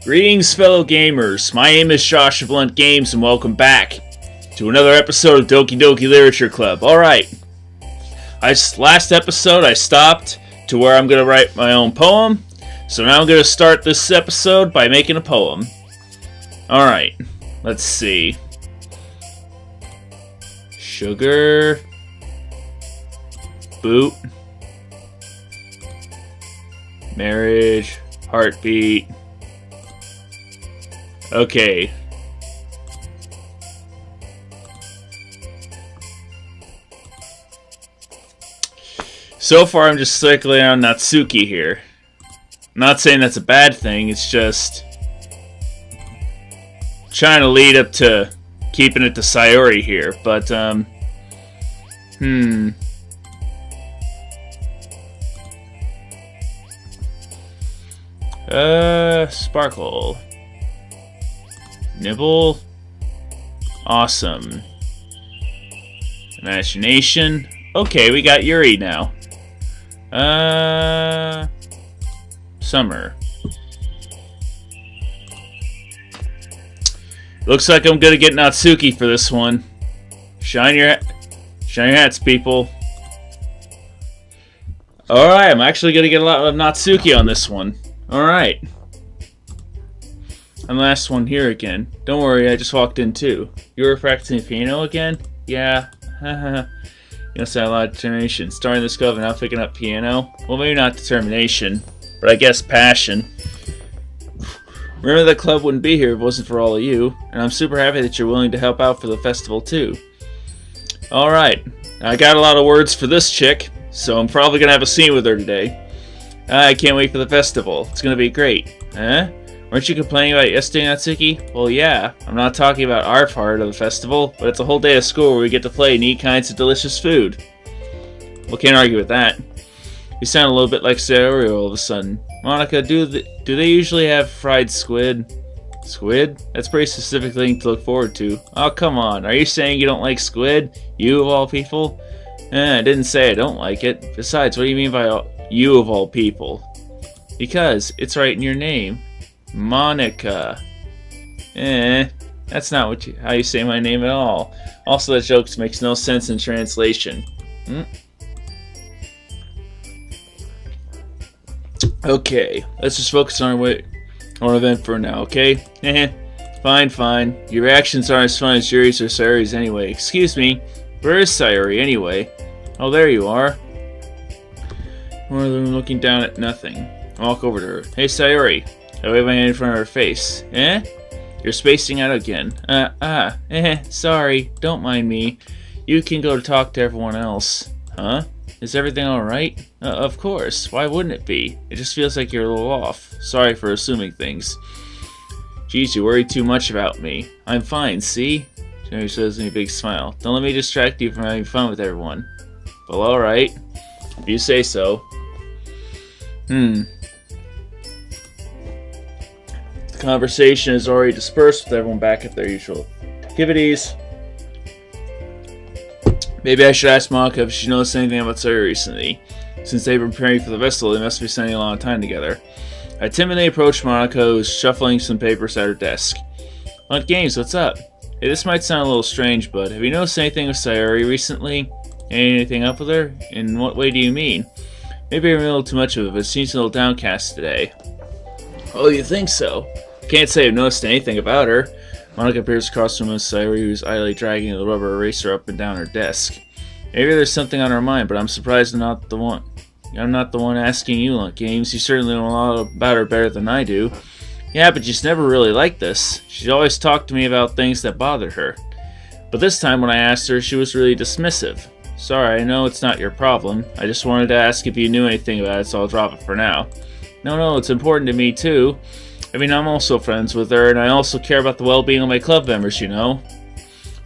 Greetings, fellow gamers. My name is Josh of Blunt Games, and welcome back to another episode of Doki Doki Literature Club. Alright, last episode I stopped to where I'm going to write my own poem, so now I'm going to start this episode by making a poem. Alright, let's see. Sugar, boot, marriage, heartbeat. Okay. So far, I'm just circling on Natsuki here. I'm not saying that's a bad thing, it's just trying to lead up to keeping it to Sayori here, but, Sparkle. Nibble. Awesome. Imagination. Okay, we got Yuri now. Summer. Looks like I'm gonna get Natsuki for this one. Shine your hats, people. Alright, I'm actually gonna get a lot of Natsuki on this one. Alright. And last one here again. Don't worry, I just walked in too. You were practicing piano again? Yeah. You must have a lot of determination. Starting this club and now picking up piano? Well, maybe not determination, but I guess passion. Remember, the club wouldn't be here if it wasn't for all of you, and I'm super happy that you're willing to help out for the festival too. Alright, I got a lot of words for this chick, so I'm probably going to have a scene with her today. I can't wait for the festival. It's going to be great. Huh? Weren't you complaining about yesterday, Natsuki? Well, yeah. I'm not talking about our part of the festival, but it's a whole day of school where we get to play and eat kinds of delicious food. Well, can't argue with that. You sound a little bit like Sayori all of a sudden. Monica, do they usually have fried squid? Squid? That's a pretty specific thing to look forward to. Oh, come on. Are you saying you don't like squid? You of all people? I didn't say I don't like it. Besides, what do you mean by you of all people? Because it's right in your name. Monica. That's not how you say my name at all. Also, that joke makes no sense in translation. Okay, let's just focus on our event for now, okay? Fine. Your reactions aren't as fun as Yuri's or Sayori's anyway. Excuse me, where is Sayori anyway? Oh, there you are. One of them looking down at nothing. I walk over to her. Hey, Sayori. I wave my hand in front of her face. You're spacing out again. Sorry. Don't mind me. You can go to talk to everyone else. Huh? Is everything alright? Of course. Why wouldn't it be? It just feels like you're a little off. Sorry for assuming things. Geez, you worry too much about me. I'm fine, see? She says with a big smile. Don't let me distract you from having fun with everyone. Well, alright. If you say so. The conversation is already dispersed with everyone back at their usual activities. Maybe I should ask Monica if she knows anything about Sayori recently. Since they've been preparing for the festival, they must be spending a lot of time together. I timidly approach Monica, who's shuffling some papers at her desk. Blunt Games, what's up? Hey, this might sound a little strange, but have you noticed anything with Sayori recently? Anything up with her? In what way do you mean? Maybe I'm a little too much of it, but it seems a little downcast today. Oh, you think so? Can't say I've noticed anything about her. Monica appears across from Miss Sayori, who's idly dragging the rubber eraser up and down her desk. Maybe there's something on her mind, but I'm surprised I'm not the one asking you, Blunt Games. You certainly know a lot about her better than I do. Yeah, but she's never really like this. She's always talked to me about things that bothered her. But this time when I asked her, she was really dismissive. Sorry, I know it's not your problem. I just wanted to ask if you knew anything about it, so I'll drop it for now. No, it's important to me too. I mean, I'm also friends with her, and I also care about the well-being of my club members, you know?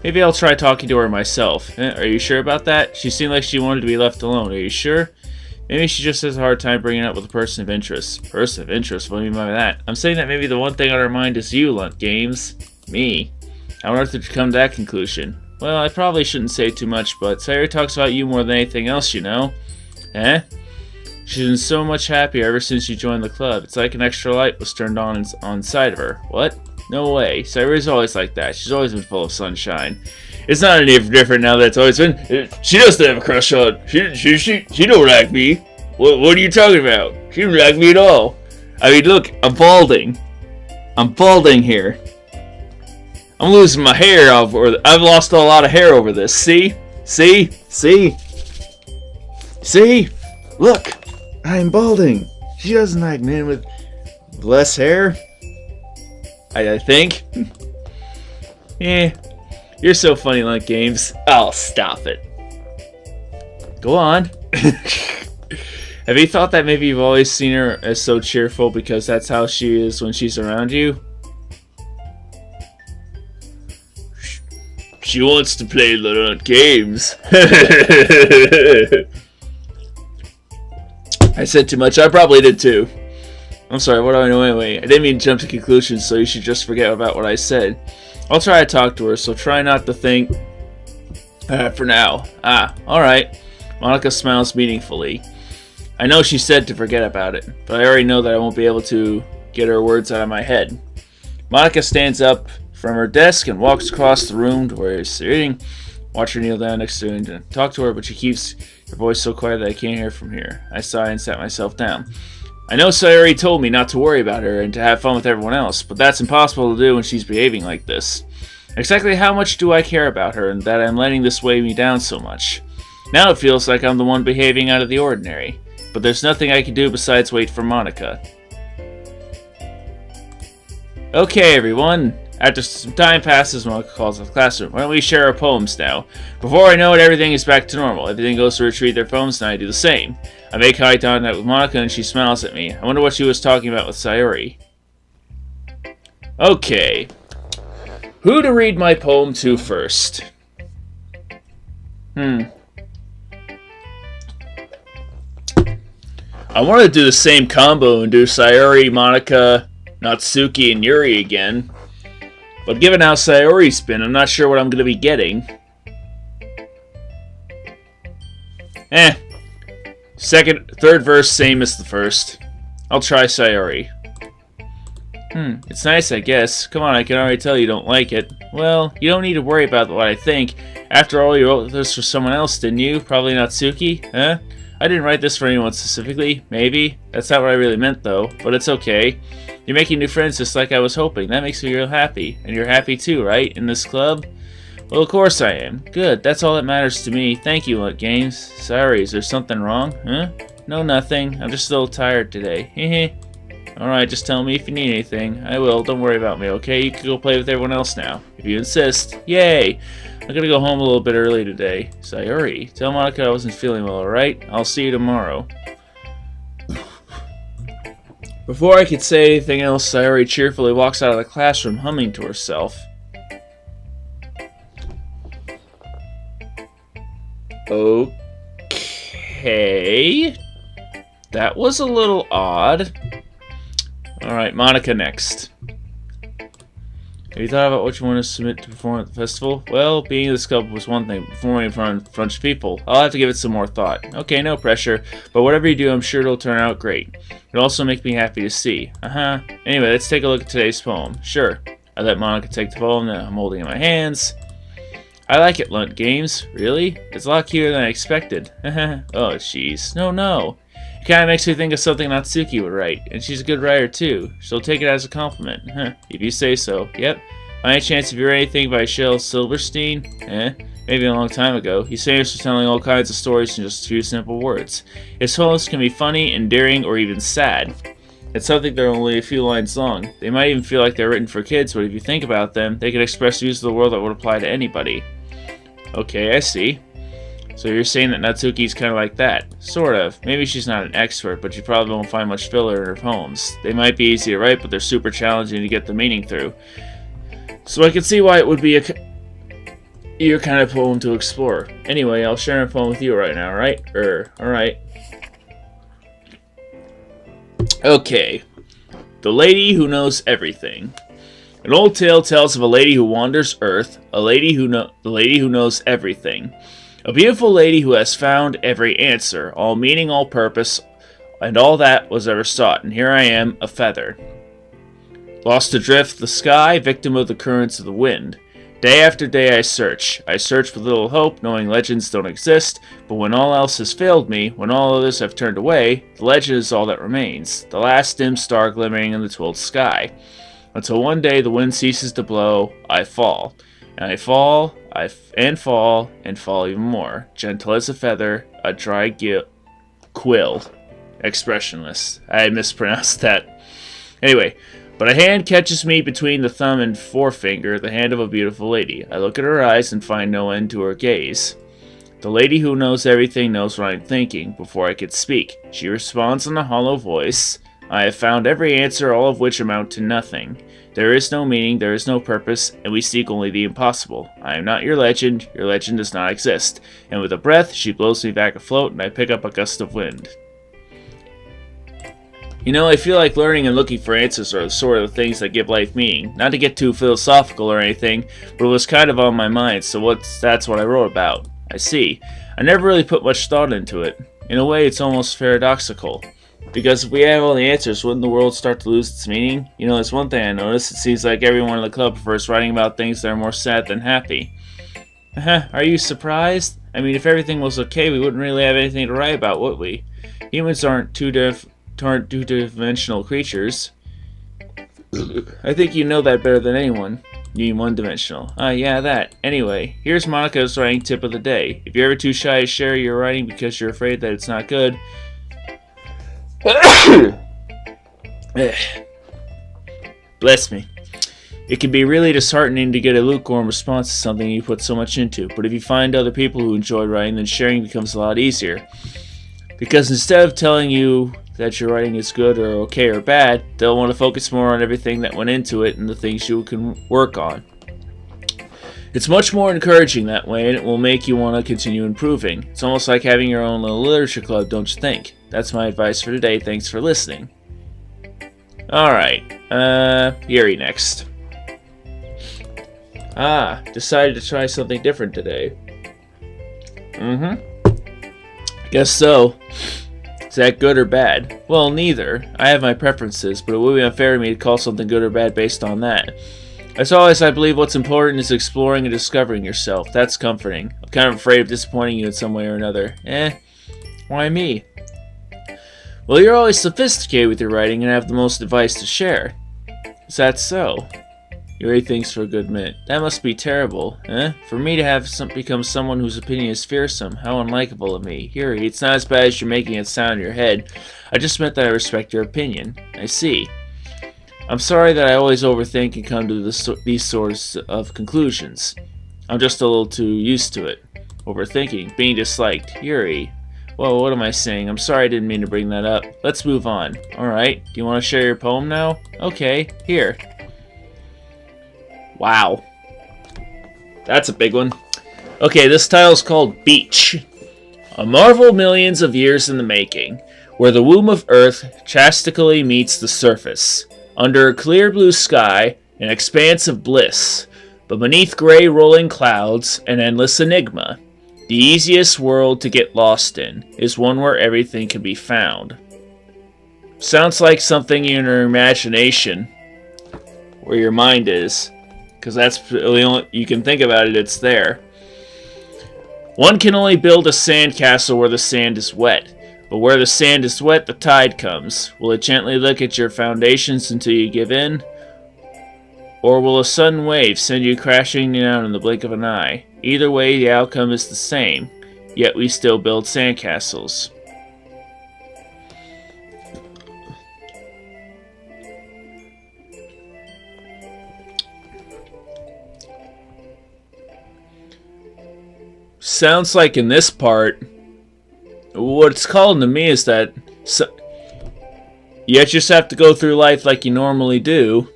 Maybe I'll try talking to her myself. Are you sure about that? She seemed like she wanted to be left alone. Are you sure? Maybe she just has a hard time bringing it up with a person of interest. Person of interest? What do you mean by that? I'm saying that maybe the one thing on her mind is you, Blunt Games. Me. How on earth did you come to that conclusion? Well, I probably shouldn't say too much, but Sayori talks about you more than anything else, you know? She's been so much happier ever since you joined the club. It's like an extra light was turned on inside of her. What? No way. Sayori's always like that. She's always been full of sunshine. It's not any different now that it's always been. She doesn't have a crush on. She don't like me. What are you talking about? She don't like me at all. I mean, look, I'm balding. I'm balding here. I'm losing my hair off, or I've lost a lot of hair over this. See? See? See? See? Look, I'm balding. She doesn't like men with less hair. I think. Yeah, you're so funny, like games. Oh, stop it. Go on. Have you thought that maybe you've always seen her as so cheerful because that's how she is when she's around you? She wants to play little games. I said too much. I probably did too. I'm sorry, what do I know anyway? I didn't mean to jump to conclusions, so you should just forget about what I said. I'll try to talk to her, so try not to think... for now. Alright. Monica smiles meaningfully. I know she said to forget about it, but I already know that I won't be able to get her words out of my head. Monica stands up from her desk and walks across the room to where he's sitting. Watch her kneel down next to him and talk to her, but she keeps her voice so quiet that I can't hear from here. I sigh and sat myself down. I know Sayori told me not to worry about her and to have fun with everyone else, but that's impossible to do when she's behaving like this. Exactly how much do I care about her and that I'm letting this weigh me down so much? Now it feels like I'm the one behaving out of the ordinary, but there's nothing I can do besides wait for Monica. Okay, everyone. After some time passes, Monica calls the classroom. Why don't we share our poems now? Before I know it, everything is back to normal. Everything goes to retrieve their poems, and I do the same. I make eye contact with Monica, and she smiles at me. I wonder what she was talking about with Sayori. Okay. Who to read my poem to first? I wanted to do the same combo and do Sayori, Monica, Natsuki, and Yuri again. But given how Sayori's been, I'm not sure what I'm going to be getting. Third verse, same as the first. I'll try Sayori. It's nice, I guess. Come on, I can already tell you don't like it. Well, you don't need to worry about what I think. After all, you wrote this for someone else, didn't you? Probably Natsuki, huh? I didn't write this for anyone specifically. Maybe. That's not what I really meant, though. But it's okay. You're making new friends just like I was hoping. That makes me real happy. And you're happy too, right? In this club? Well, of course I am. Good. That's all that matters to me. Thank you, What Games. Sorry, is there something wrong? Huh? No, nothing. I'm just a little tired today. Hehe. Alright, just tell me if you need anything. I will. Don't worry about me, okay? You can go play with everyone else now. If you insist. Yay! I'm gonna go home a little bit early today. Sayori, tell Monica I wasn't feeling well, alright? I'll see you tomorrow. Before I could say anything else, Sayori cheerfully walks out of the classroom, humming to herself. Okay. That was a little odd. Alright, Monica next. Have you thought about what you want to submit to perform at the festival? Well, being in this club was one thing, performing in front of people. I'll have to give it some more thought. Okay, no pressure, but whatever you do, I'm sure it'll turn out great. It'll also make me happy to see. Anyway, let's take a look at today's poem. Sure. I let Monica take the poem that I'm holding in my hands. I like it, Lunt Games. Really? It's a lot cuter than I expected. Oh, jeez. No. It kind of makes me think of something Natsuki would write, and she's a good writer too. She'll take it as a compliment. If you say so. Yep. By any chance, have you read anything by Shel Silverstein? Maybe a long time ago. He's famous for telling all kinds of stories in just a few simple words. His poems can be funny, endearing, or even sad. It's something that are only a few lines long. They might even feel like they're written for kids, but if you think about them, they can express views of the world that would apply to anybody. Okay, I see. So you're saying that Natsuki's kind of like that? Sort of. Maybe she's not an expert, but you probably won't find much filler in her poems. They might be easy to write, but they're super challenging to get the meaning through. So I can see why it would be your kind of poem to explore. Anyway, I'll share a poem with you right now, right? Alright. Okay. The Lady Who Knows Everything. An old tale tells of a lady who wanders Earth, the lady who knows everything. A beautiful lady who has found every answer, all meaning, all purpose, And all that was ever sought, and here I am, a feather. Lost adrift the sky, victim of the currents of the wind. Day after day I search. I search with little hope, knowing legends don't exist, but when all else has failed me, when all others have turned away, the legend is all that remains, the last dim star glimmering in the twilight sky. Until one day the wind ceases to blow, I fall. And I fall, and fall even more, gentle as a feather, a dry quill. Expressionless. I mispronounced that. Anyway, but a hand catches me between the thumb and forefinger, the hand of a beautiful lady. I look at her eyes and find no end to her gaze. The lady who knows everything knows what I'm thinking before I could speak. She responds in a hollow voice. I have found every answer, all of which amount to nothing. There is no meaning, there is no purpose, and we seek only the impossible. I am not your legend does not exist. And with a breath, she blows me back afloat, and I pick up a gust of wind. You know, I feel like learning and looking for answers are the sort of things that give life meaning. Not to get too philosophical or anything, but it was kind of on my mind, so that's what I wrote about. I see. I never really put much thought into it. In a way, it's almost paradoxical. Because if we have all the answers, wouldn't the world start to lose its meaning? You know, there's one thing I noticed. It seems like everyone in the club prefers writing about things that are more sad than happy. Are you surprised? I mean, if everything was okay, we wouldn't really have anything to write about, would we? Humans aren't two-dimensional creatures. I think you know that better than anyone. You mean one-dimensional. Yeah, that. Anyway, here's Monica's writing tip of the day. If you're ever too shy to share your writing because you're afraid that it's not good... Bless me. It can be really disheartening to get a lukewarm response to something you put so much into, but if you find other people who enjoy writing, then sharing becomes a lot easier. Because instead of telling you that your writing is good or okay or bad, they'll want to focus more on everything that went into it and the things you can work on. It's much more encouraging that way, and it will make you want to continue improving. It's almost like having your own little literature club, don't you think? That's my advice for today. Thanks for listening. Alright, Yuri next. Decided to try something different today. Guess so. Is that good or bad? Well, neither. I have my preferences, but it would be unfair to me to call something good or bad based on that. As always, I believe what's important is exploring and discovering yourself. That's comforting. I'm kind of afraid of disappointing you in some way or another. Why me? Well, you're always sophisticated with your writing and have the most advice to share. Is that so? Yuri thinks for a good minute. That must be terrible, For me to have become someone whose opinion is fearsome. How unlikable of me. Yuri, it's not as bad as you're making it sound in your head. I just meant that I respect your opinion. I see. I'm sorry that I always overthink and come to these sorts of conclusions. I'm just a little too used to it. Overthinking, being disliked. Yuri. Whoa, what am I saying? I'm sorry I didn't mean to bring that up. Let's move on. Alright, do you want to share your poem now? Okay, here. Wow. That's a big one. Okay, this title's called Beach. A marvel millions of years in the making, where the womb of Earth chastically meets the surface. Under a clear blue sky, an expanse of bliss, but beneath gray rolling clouds, an endless enigma. The easiest world to get lost in is one where everything can be found. Sounds like something in your imagination, where your mind is, because that's really only you can think about it, it's there. One can only build a sandcastle where the sand is wet. But where the sand is wet, the tide comes. Will it gently lick at your foundations until you give in? Or will a sudden wave send you crashing down in the blink of an eye? Either way, the outcome is the same. Yet we still build sandcastles. Sounds like in this part... What it's calling to me is that you just have to go through life like you normally do,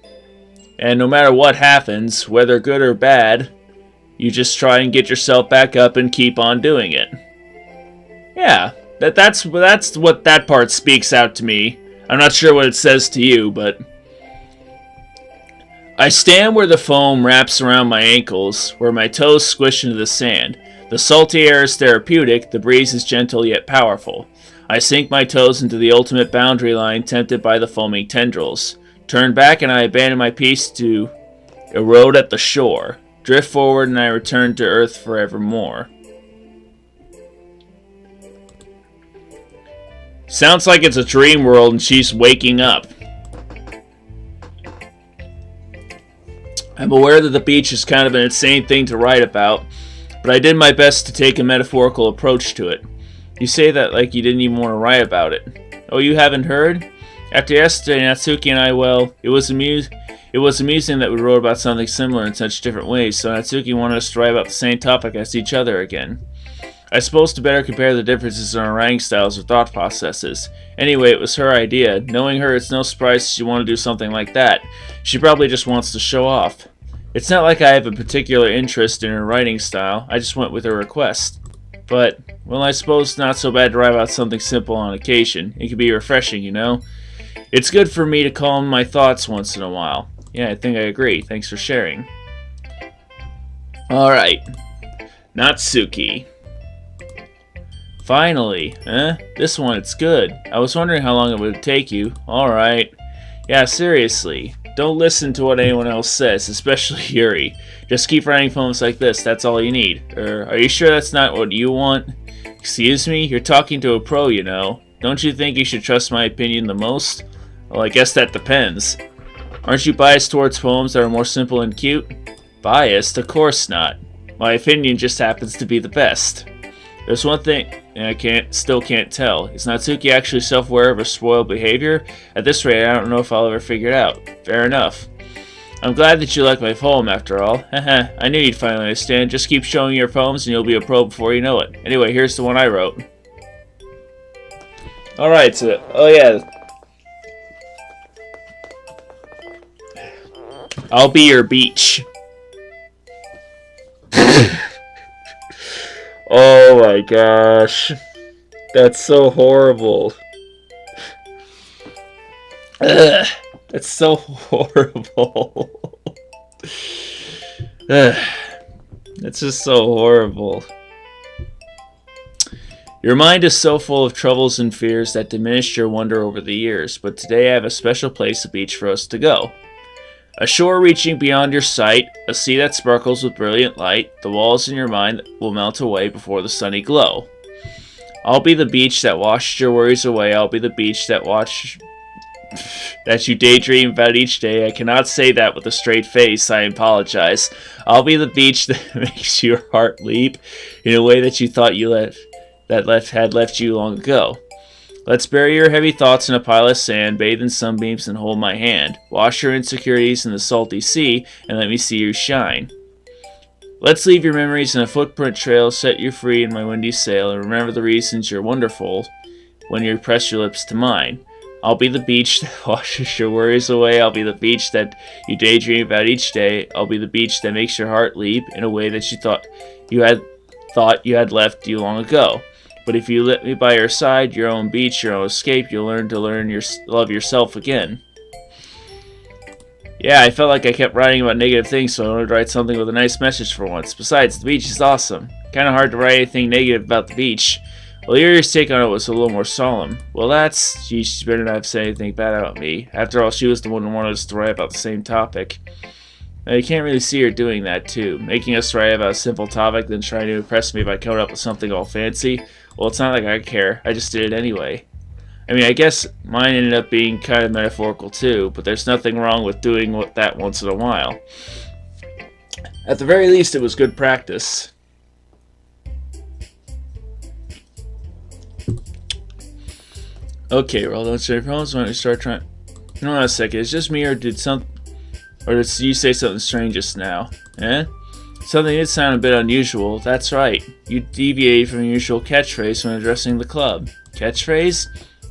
and no matter what happens, whether good or bad, you just try and get yourself back up and keep on doing it. Yeah, that's what that part speaks out to me. I'm not sure what it says to you, but... I stand where the foam wraps around my ankles, where my toes squish into the sand. The salty air is therapeutic, the breeze is gentle yet powerful. I sink my toes into the ultimate boundary line, tempted by the foaming tendrils. Turn back and I abandon my peace to erode at the shore. Drift forward and I return to earth forevermore. Sounds like it's a dream world and she's waking up. I'm aware that the beach is kind of an insane thing to write about, but I did my best to take a metaphorical approach to it. You say that like you didn't even want to write about it. Oh, you haven't heard? After yesterday, Natsuki and I, well, it was amusing that we wrote about something similar in such different ways, so Natsuki wanted us to write about the same topic as each other again. I suppose to better compare the differences in our writing styles or thought processes. Anyway, it was her idea. Knowing her, it's no surprise she wanted to do something like that. She probably just wants to show off. It's not like I have a particular interest in her writing style, I just went with her request. But, well, I suppose it's not so bad to write about something simple on occasion. It can be refreshing, you know? It's good for me to calm my thoughts once in a while. Yeah, I think I agree. Thanks for sharing. Alright. Natsuki. Finally. This one, it's good. I was wondering how long it would take you. Alright. Yeah, seriously. Don't listen to what anyone else says, especially Yuri. Just keep writing poems like this, that's all you need. Are you sure that's not what you want? Excuse me? You're talking to a pro, you know. Don't you think you should trust my opinion the most? Well, I guess that depends. Aren't you biased towards poems that are more simple and cute? Biased? Of course not. My opinion just happens to be the best. There's one thing I still can't tell. Is Natsuki actually self-aware of her spoiled behavior? At this rate, I don't know if I'll ever figure it out. Fair enough. I'm glad that you like my poem, after all. Haha, I knew you'd finally understand. Just keep showing your poems and you'll be a pro before you know it. Anyway, here's the one I wrote. Alright, so, oh yeah. I'll be your beach. Oh my gosh. That's so horrible. Ugh, that's so horrible. Ugh, it's just so horrible. Your mind is so full of troubles and fears that diminished your wonder over the years, but today I have a special place, a beach for us to go. A shore reaching beyond your sight, a sea that sparkles with brilliant light, the walls in your mind will melt away before the sunny glow. I'll be the beach that washes your worries away, I'll be the beach that you daydream about each day. I cannot say that with a straight face, I apologize. I'll be the beach that makes your heart leap in a way that you thought had left you long ago. Let's bury your heavy thoughts in a pile of sand, bathe in sunbeams, and hold my hand. Wash your insecurities in the salty sea, and let me see you shine. Let's leave your memories in a footprint trail, set you free in my windy sail, and remember the reasons you're wonderful when you press your lips to mine. I'll be the beach that washes your worries away. I'll be the beach that you daydream about each day. I'll be the beach that makes your heart leap in a way that you thought you had left you long ago. But if you let me by your side, your own beach, your own escape, you'll learn to love yourself again. Yeah, I felt like I kept writing about negative things, so I wanted to write something with a nice message for once. Besides, the beach is awesome. Kinda hard to write anything negative about the beach. Well, Yuri's take on it was a little more solemn. Well, she better not have said anything bad about me. After all, she was the one who wanted us to write about the same topic. Now, you can't really see her doing that, too. Making us write about a simple topic, then trying to impress me by coming up with something all fancy. Well, it's not like I care. I just did it anyway. I mean, I guess mine ended up being kind of metaphorical, too, but there's nothing wrong with doing that once in a while. At the very least, it was good practice. Okay, well, don't say problems when I start trying. Hold on a second. Is just me, or did you say something strange just now? Eh? Something did sound a bit unusual. That's right. You deviated from your usual catchphrase when addressing the club. Catchphrase?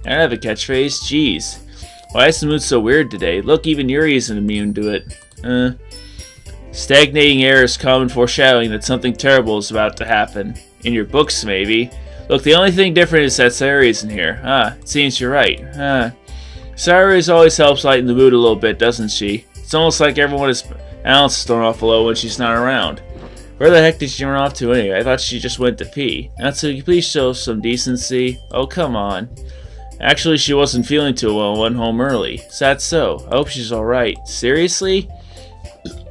I don't have a catchphrase. Jeez. Why is the mood so weird today? Look, even Yuri isn't immune to it. Stagnating air is common foreshadowing that something terrible is about to happen. In your books, maybe. Look, the only thing different is that Sayori isn't here. It seems you're right. Sayori always helps lighten the mood a little bit, doesn't she? It's almost like everyone is balance thrown off a low when she's not around. Where the heck did she run off to anyway? I thought she just went to pee. Natsuki, please show some decency. Oh, come on. Actually, she wasn't feeling too well and went home early. Sad so. I hope she's alright. Seriously?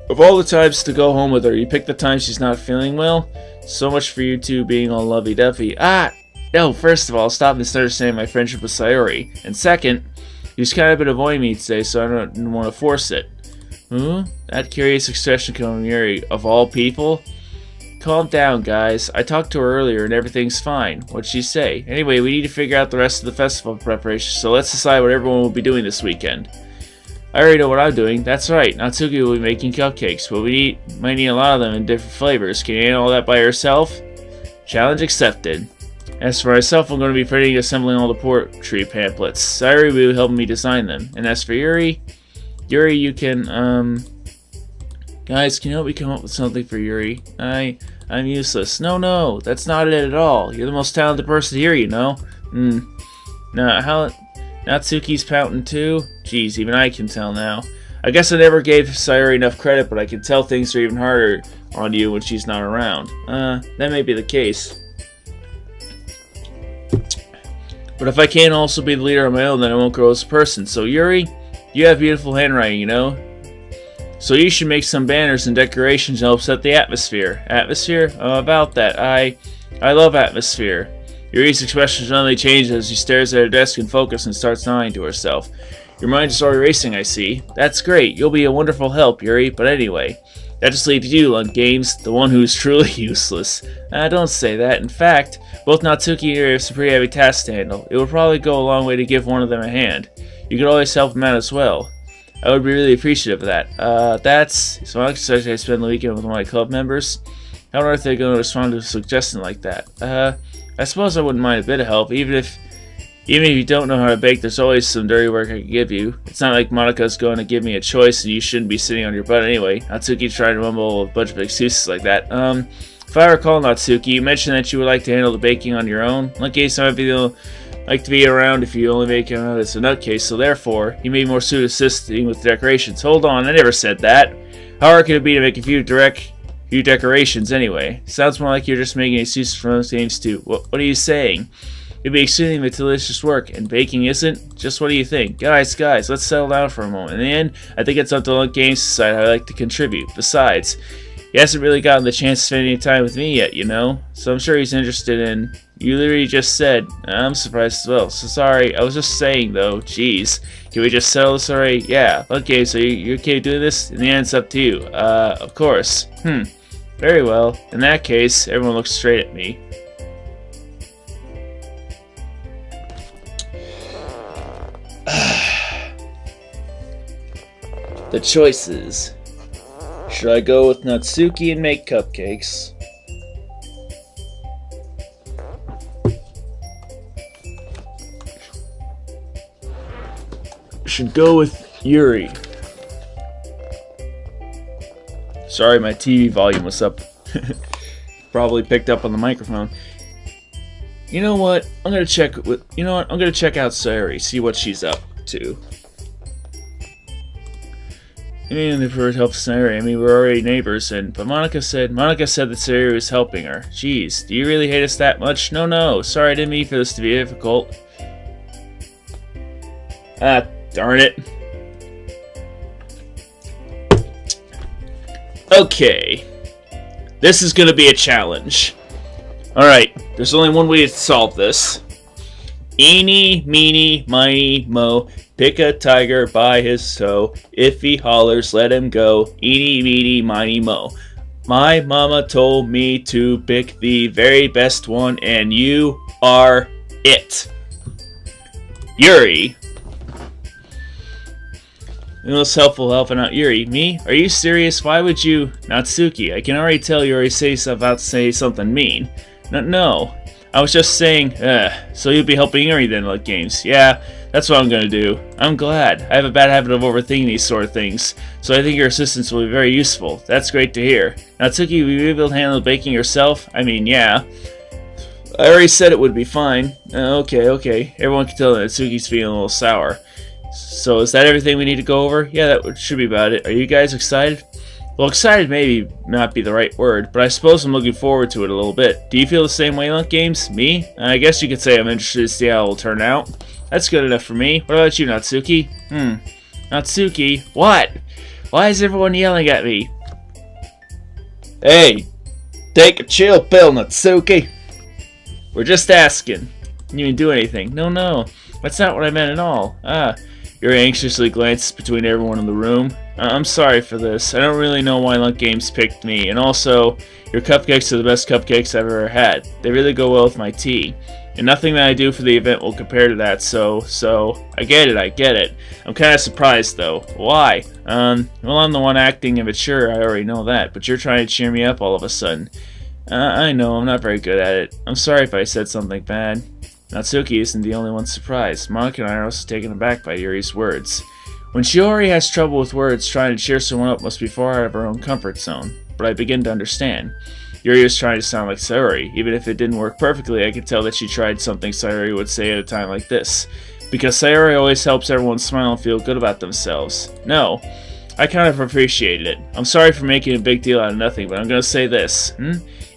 Of all the times to go home with her, you pick the time she's not feeling well? So much for you two being all lovey-dovey. No, first of all, stop misunderstanding my friendship with Sayori. And second, you've kind of been avoiding me today, so I don't want to force it. That curious expression coming from Yuri, of all people? Calm down, guys. I talked to her earlier and everything's fine. What'd she say? Anyway, we need to figure out the rest of the festival preparation, so let's decide what everyone will be doing this weekend. I already know what I'm doing. That's right. Natsuki will be making cupcakes, but we might need a lot of them in different flavors. Can you handle all that by yourself? Challenge accepted. As for myself, I'm going to be printing and assembling all the poetry pamphlets. Sayori will be helping me design them. And as for Yuri, you can, guys, can you help me come up with something for Yuri? I'm useless. No, that's not it at all. You're the most talented person here, you know? Now, Natsuki's pouting too? Geez, even I can tell now. I guess I never gave Sayori enough credit, but I can tell things are even harder on you when she's not around. That may be the case. But if I can't also be the leader on my own, then I won't grow as a person. So Yuri, you have beautiful handwriting, you know? So you should make some banners and decorations to help set the atmosphere. Atmosphere? About that. I love atmosphere. Yuri's expression suddenly changes as she stares at her desk in focus and starts nodding to herself. Your mind is already racing, I see. That's great. You'll be a wonderful help, Yuri. But anyway, that just leaves you, Lund Games, the one who's truly useless. Don't say that. In fact, both Natsuki and Yuri have some pretty heavy tasks to handle. It would probably go a long way to give one of them a hand. You could always help them out as well. I would be really appreciative of that. That's... So I spend the weekend with one of my club members. How on earth are they going to respond to a suggestion like that? I suppose I wouldn't mind a bit of help, even if you don't know how to bake, there's always some dirty work I could give you. It's not like Monika's going to give me a choice and you shouldn't be sitting on your butt anyway. Natsuki tried to mumble a bunch of excuses like that. If I recall, Natsuki, you mentioned that you would like to handle the baking on your own. Lucky, so I'd like to be around if you only make it out as a nutcase, so therefore, you may be more suited to assisting with decorations. Hold on, I never said that. How hard could it be to make a few decorations anyway? Sounds more like you're just making excuses for those games too. What are you saying? It'd be extremely delicious work, and baking isn't? Just what do you think? Guys, let's settle down for a moment. In the end, I think it's up to Lund Games to decide how I'd like to contribute. Besides, he hasn't really gotten the chance to spend any time with me yet, you know? So I'm sure he's interested in... You literally just said... I'm surprised as well. So sorry, I was just saying though. Jeez. Can we just settle this already? Yeah. Okay, so you're okay doing this? In the end, it's up to you. Of course. Very well. In that case, everyone looks straight at me. The choices. Should I go with Natsuki and make cupcakes? Should go with Yuri. Sorry, my TV volume was up. Probably picked up on the microphone. You know what? I'm gonna check out Sayori, see what she's up to. I mean, if we were to help Sayori, we're already neighbors, but Monika said that Sayori was helping her. Jeez, do you really hate us that much? No, sorry, I didn't mean for this to be difficult. Darn it. Okay. This is gonna be a challenge. Alright, there's only one way to solve this. Eeny, meeny, miny, mo. Pick a tiger by his toe. If he hollers, let him go. Eeny, meeny, miny, mo. My mama told me to pick the very best one, and you are it. Yuri. The most helpful helping out Yuri. Me? Are you serious? Why would you? Natsuki, I can already tell you already about to say something mean. No. I was just saying, so you'll be helping Yuri then, like games. Yeah, that's what I'm gonna do. I'm glad. I have a bad habit of overthinking these sort of things, so I think your assistance will be very useful. That's great to hear. Natsuki, will you be able to handle baking yourself? Yeah. I already said it would be fine. Okay. Everyone can tell that Natsuki's feeling a little sour. So is that everything we need to go over? Yeah, that should be about it. Are you guys excited? Well, excited maybe not be the right word, but I suppose I'm looking forward to it a little bit. Do you feel the same way, Lunk Games? Me? I guess you could say I'm interested to see how it will turn out. That's good enough for me. What about you, Natsuki? Natsuki? What? Why is everyone yelling at me? Hey! Take a chill pill, Natsuki! We're just asking. You didn't do anything. No. That's not what I meant at all. Yuri anxiously glances between everyone in the room. I'm sorry for this. I don't really know why Lunk Games picked me. And also, your cupcakes are the best cupcakes I've ever had. They really go well with my tea. And nothing that I do for the event will compare to that, so, I get it. I'm kind of surprised, though. Why? Well, I'm the one acting immature, I already know that, but you're trying to cheer me up all of a sudden. I know, I'm not very good at it. I'm sorry if I said something bad. Natsuki isn't the only one surprised. Monica and I are also taken aback by Yuri's words. When Sayori has trouble with words, trying to cheer someone up must be far out of her own comfort zone. But I begin to understand. Yuri was trying to sound like Sayori. Even if it didn't work perfectly, I could tell that she tried something Sayori would say at a time like this. Because Sayori always helps everyone smile and feel good about themselves. No, I kind of appreciated it. I'm sorry for making a big deal out of nothing, but I'm going to say this.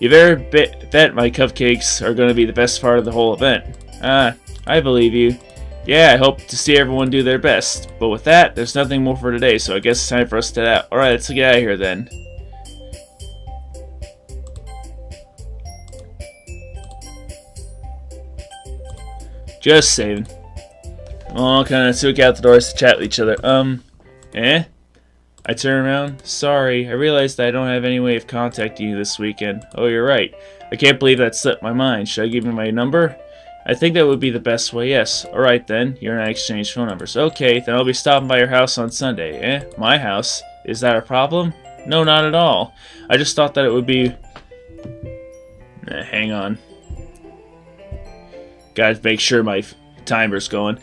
You better bet my cupcakes are going to be the best part of the whole event. I believe you. Yeah, I hope to see everyone do their best. But with that, there's nothing more for today, so I guess it's time for us to head out. Alright, let's get out of here then. Just saving. All kind of took out the doors to chat with each other. I turn around. Sorry, I realized that I don't have any way of contacting you this weekend. Oh, you're right. I can't believe that slipped my mind. Should I give you my number? I think that would be the best way, yes. Alright then, you and I exchange phone numbers. Okay, then I'll be stopping by your house on Sunday. My house? Is that a problem? No, not at all. I just thought that it would be... hang on. Gotta make sure my timer's going.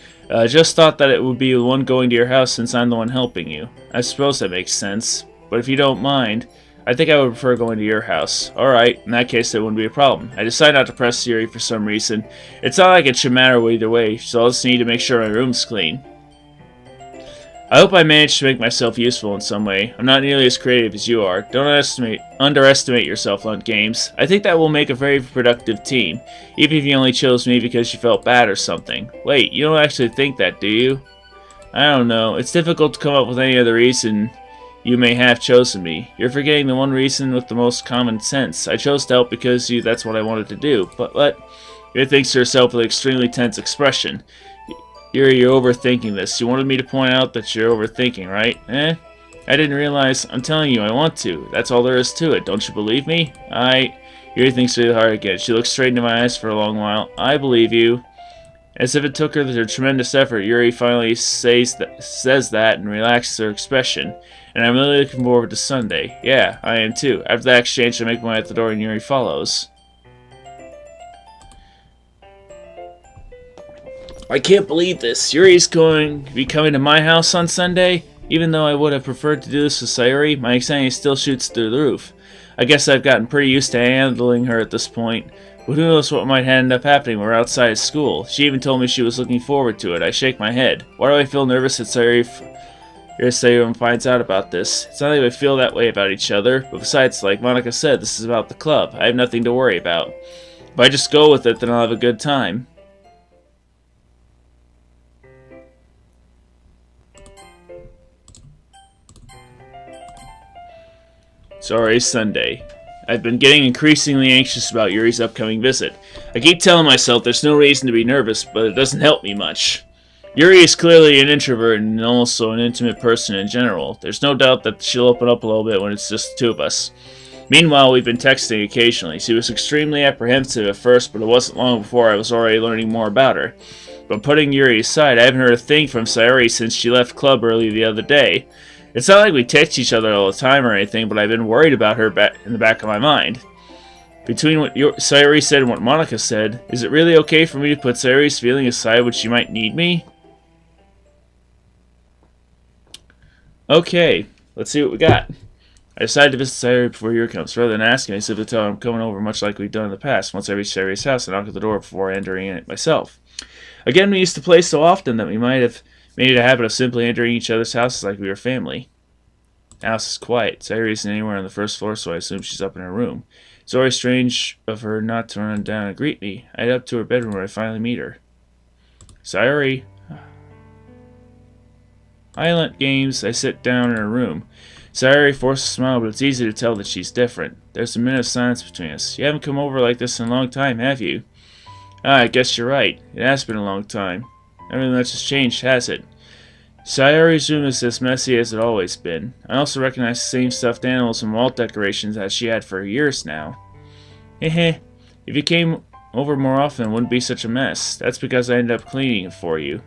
Just thought that it would be the one going to your house since I'm the one helping you. I suppose that makes sense. But if you don't mind, I think I would prefer going to your house. Alright, in that case it wouldn't be a problem. I decided not to press Yuri for some reason. It's not like it should matter either way, so I'll just need to make sure my room's clean. I hope I managed to make myself useful in some way. I'm not nearly as creative as you are. Don't underestimate yourself, Lunk Games. I think that will make a very productive team, even if you only chose me because you felt bad or something. Wait, you don't actually think that, do you? I don't know. It's difficult to come up with any other reason you may have chosen me. You're forgetting the one reason with the most common sense. I chose to help because that's what I wanted to do. But what? Yuri thinks to herself with an extremely tense expression. Yuri, you're overthinking this. You wanted me to point out that you're overthinking, right? I didn't realize. I'm telling you, I want to. That's all there is to it. Don't you believe me? Yuri thinks really hard again. She looks straight into my eyes for a long while. I believe you. As if it took her a tremendous effort, Yuri finally says that and relaxes her expression. And I'm really looking forward to Sunday. Yeah, I am too. After that exchange, I make my way out the door and Yuri follows. I can't believe this. Yuri's going to be coming to my house on Sunday? Even though I would have preferred to do this with Sayori, my anxiety still shoots through the roof. I guess I've gotten pretty used to handling her at this point. But who knows what might end up happening when we're outside of school. She even told me she was looking forward to it. I shake my head. Why do I feel nervous that Sayori finds out about this? It's not like we feel that way about each other. But besides, like Monica said, this is about the club. I have nothing to worry about. If I just go with it, then I'll have a good time. Sorry, Sunday. I've been getting increasingly anxious about Yuri's upcoming visit. I keep telling myself there's no reason to be nervous, but it doesn't help me much. Yuri is clearly an introvert and also an intimate person in general. There's no doubt that she'll open up a little bit when it's just the two of us. Meanwhile, we've been texting occasionally. She was extremely apprehensive at first, but it wasn't long before I was already learning more about her. But putting Yuri aside, I haven't heard a thing from Sayori since she left club early the other day. It's not like we text each other all the time or anything, but I've been worried about her in the back of my mind. Between what Sayori said and what Monica said, is it really okay for me to put Sayori's feeling aside when she might need me? Okay, let's see what we got. I decided to visit Sayori before Yuri comes. Rather than asking, I simply tell her I'm coming over much like we've done in the past. Once I reach Sayori's house, I knock at the door before entering it myself. Again, we used to play so often that we might have made it a habit of simply entering each other's houses like we were family. The house is quiet. Sayori isn't anywhere on the first floor, so I assume she's up in her room. It's always strange of her not to run down and greet me. I head up to her bedroom where I finally meet her. Sayori. Island games. I sit down in her room. Sayori forces a smile, but it's easy to tell that she's different. There's a minute of silence between us. You haven't come over like this in a long time, have you? Ah, I guess you're right. It has been a long time. Everything much has changed, has it? Sayori's room is as messy as it always been. I also recognize the same stuffed animals and wall decorations that she had for years now. Heh. If you came over more often, it wouldn't be such a mess. That's because I ended up cleaning it for you.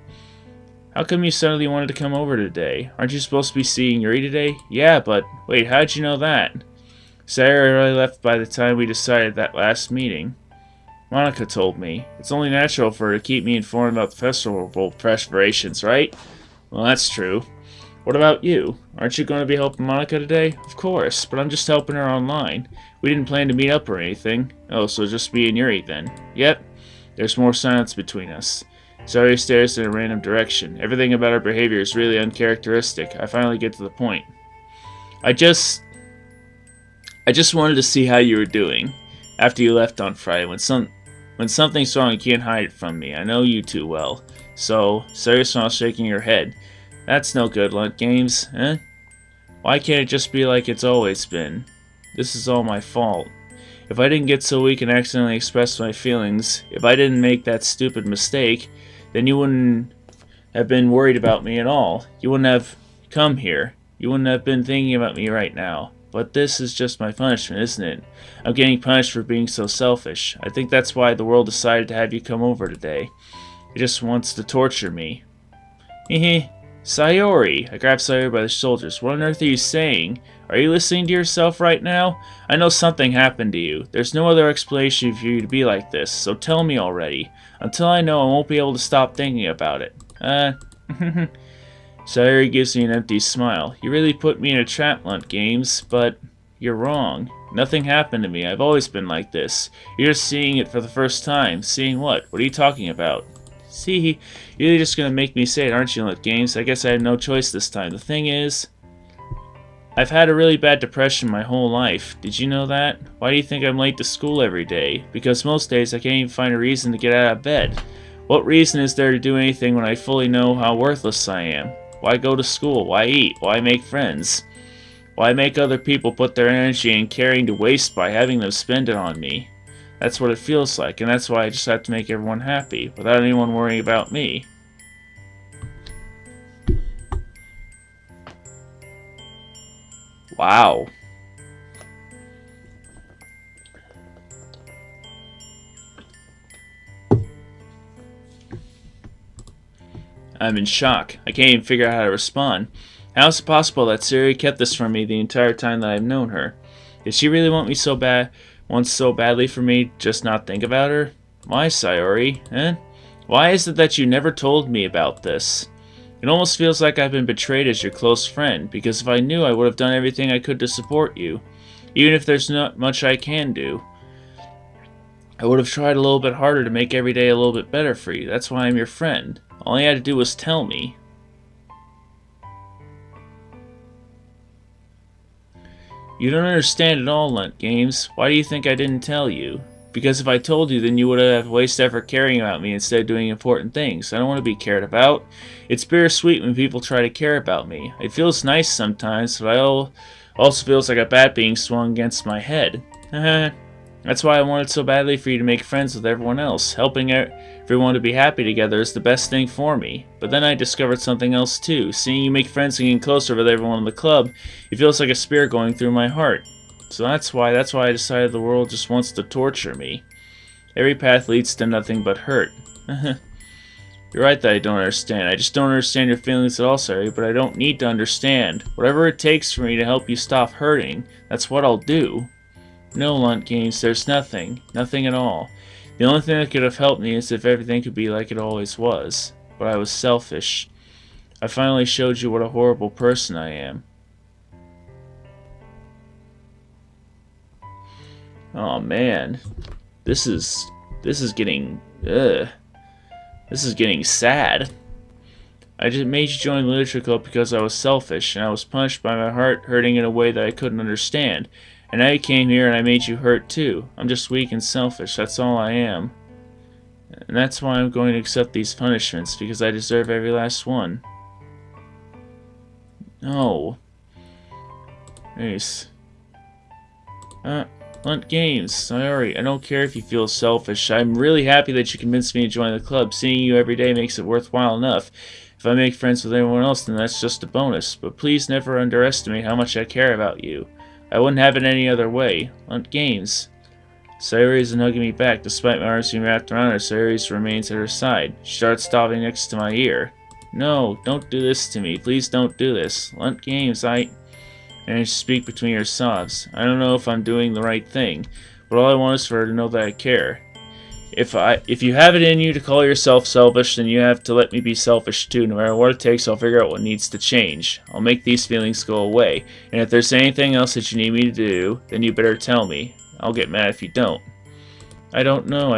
How come you suddenly wanted to come over today? Aren't you supposed to be seeing Yuri today? Yeah, but wait, how'd you know that? Sayori really left by the time we decided that last meeting. Monica told me. It's only natural for her to keep me informed about the festival preparations, right? Well, that's true. What about you? Aren't you going to be helping Monica today? Of course, but I'm just helping her online. We didn't plan to meet up or anything. Oh, so just me and Yuri then. Yep. There's more silence between us. Sayori stares in a random direction. Everything about her behavior is really uncharacteristic. I finally get to the point. I just wanted to see how you were doing after you left on Friday. When something's wrong, you can't hide it from me. I know you too well. So, Sayori smiles, shaking her head. That's no good, Lunt Games, eh? Why can't it just be like it's always been? This is all my fault. If I didn't get so weak and accidentally express my feelings, if I didn't make that stupid mistake, then you wouldn't have been worried about me at all. You wouldn't have come here. You wouldn't have been thinking about me right now. But this is just my punishment, isn't it? I'm getting punished for being so selfish. I think that's why the world decided to have you come over today. It just wants to torture me. Hehe. Sayori! I grabbed Sayori by the shoulders. What on earth are you saying? Are you listening to yourself right now? I know something happened to you. There's no other explanation for you to be like this, so tell me already. Until I know, I won't be able to stop thinking about it. Sayori gives me an empty smile. You really put me in a trap, Lunt Games, but you're wrong. Nothing happened to me. I've always been like this. You're just seeing it for the first time. Seeing what? What are you talking about? See, you're really just gonna make me say it, aren't you, Lunt Games? I guess I have no choice this time. The thing is, I've had a really bad depression my whole life. Did you know that? Why do you think I'm late to school every day? Because most days I can't even find a reason to get out of bed. What reason is there to do anything when I fully know how worthless I am? Why go to school? Why eat? Why make friends? Why make other people put their energy and caring to waste by having them spend it on me? That's what it feels like, and that's why I just have to make everyone happy, without anyone worrying about me. Wow. I'm in shock. I can't even figure out how to respond. How is it possible that Sayori kept this from me the entire time that I've known her? Did she really want so badly for me to just not think about her? Why, Sayori? Eh? Why is it that you never told me about this? It almost feels like I've been betrayed as your close friend, because if I knew, I would have done everything I could to support you. Even if there's not much I can do. I would have tried a little bit harder to make every day a little bit better for you. That's why I'm your friend. All you had to do was tell me. You don't understand at all, Lunt Games. Why do you think I didn't tell you? Because if I told you, then you would have wasted effort caring about me instead of doing important things. I don't want to be cared about. It's bittersweet when people try to care about me. It feels nice sometimes, but also feels like a bat being swung against my head. That's why I wanted so badly for you to make friends with everyone else. Helping everyone to be happy together is the best thing for me. But then I discovered something else too. Seeing you make friends and getting closer with everyone in the club, it feels like a spear going through my heart. So that's why I decided the world just wants to torture me. Every path leads to nothing but hurt. You're right that I don't understand. I just don't understand your feelings at all, Sayori, but I don't need to understand. Whatever it takes for me to help you stop hurting, that's what I'll do. No, Lunt Games, there's nothing. Nothing at all. The only thing that could have helped me is if everything could be like it always was. But I was selfish. I finally showed you what a horrible person I am. Oh man. This is getting this is getting sad. I just made you join the literature club because I was selfish, and I was punished by my heart hurting in a way that I couldn't understand. And now you came here and I made you hurt too. I'm just weak and selfish, that's all I am. And that's why I'm going to accept these punishments, because I deserve every last one. No. Nice. Lunt Games. Sayori, I don't care if you feel selfish. I'm really happy that you convinced me to join the club. Seeing you every day makes it worthwhile enough. If I make friends with anyone else, then that's just a bonus. But please never underestimate how much I care about you. I wouldn't have it any other way. Lunt Games. Sayori isn't hugging me back. Despite my arms being wrapped around her, Sayori remains at her side. She starts stopping next to my ear. No, don't do this to me. Please don't do this. Lunt Games, I managed to speak between her sobs. I don't know if I'm doing the right thing, but all I want is for her to know that I care. If you have it in you to call yourself selfish, then you have to let me be selfish too. No matter what it takes, I'll figure out what needs to change. I'll make these feelings go away. And if there's anything else that you need me to do, then you better tell me. I'll get mad if you don't. I don't know.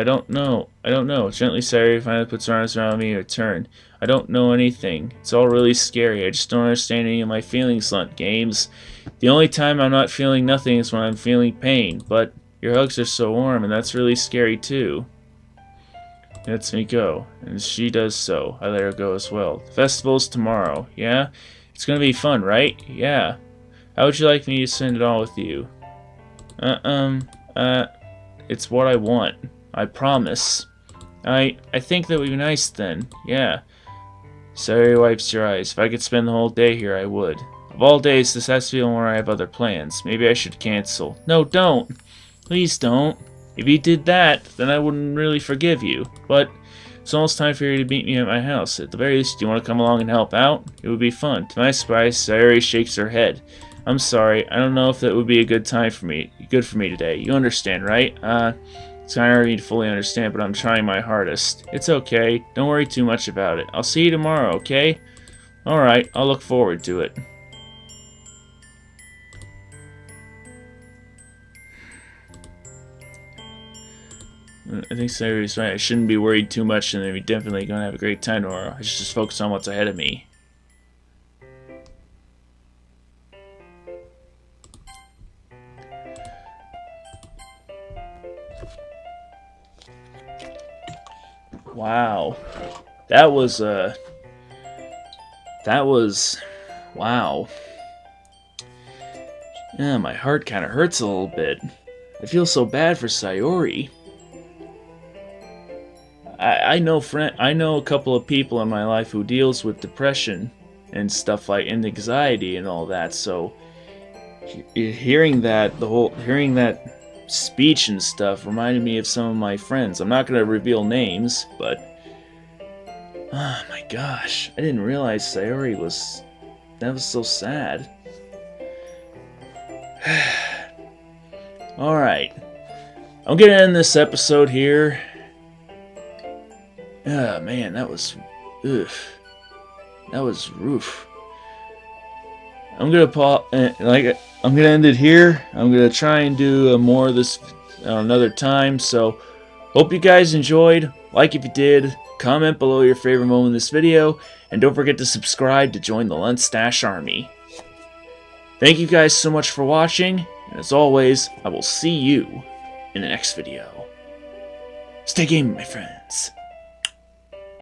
Gently, Sayori finally puts her arms around me in return. I don't know anything. It's all really scary. I just don't understand any of my feelings, Lunt Games. The only time I'm not feeling nothing is when I'm feeling pain, but your hugs are so warm, and that's really scary too. Lets me go, and she does so. I let her go as well. The festival's tomorrow, yeah? It's gonna be fun, right? Yeah. How would you like me to spend it all with you? It's what I want. I promise. I think that would be nice then. Yeah. Sayori wipes your eyes. If I could spend the whole day here, I would. Of all days, this has to be the one where I have other plans. Maybe I should cancel. No, don't. Please don't. If you did that, then I wouldn't really forgive you. But it's almost time for you to meet me at my house. At the very least, do you want to come along and help out? It would be fun. To my surprise, Sayori shakes her head. I'm sorry. I don't know if that would be a good for me today. You understand, right? It's kind of hard for me to fully understand, but I'm trying my hardest. It's okay. Don't worry too much about it. I'll see you tomorrow, okay? Alright, I'll look forward to it. I think Sayori's right. I shouldn't be worried too much, and then we're definitely going to have a great time tomorrow. I should just focus on what's ahead of me. Wow. That was, wow. Yeah, my heart kind of hurts a little bit. I feel so bad for Sayori. I know a couple of people in my life who deals with depression and stuff and anxiety and all that, so hearing that speech and stuff reminded me of some of my friends. I'm not going to reveal names, but oh my gosh, I didn't realize Sayori was so sad. Alright, I'm going to end this episode here. Ah, man, that was roof. I'm gonna end it here. I'm gonna try and do more of this another time. So, hope you guys enjoyed. Like if you did, comment below your favorite moment in this video, and don't forget to subscribe to join the Lunstash Army. Thank you guys so much for watching, and as always, I will see you in the next video. Stay gaming, my friends.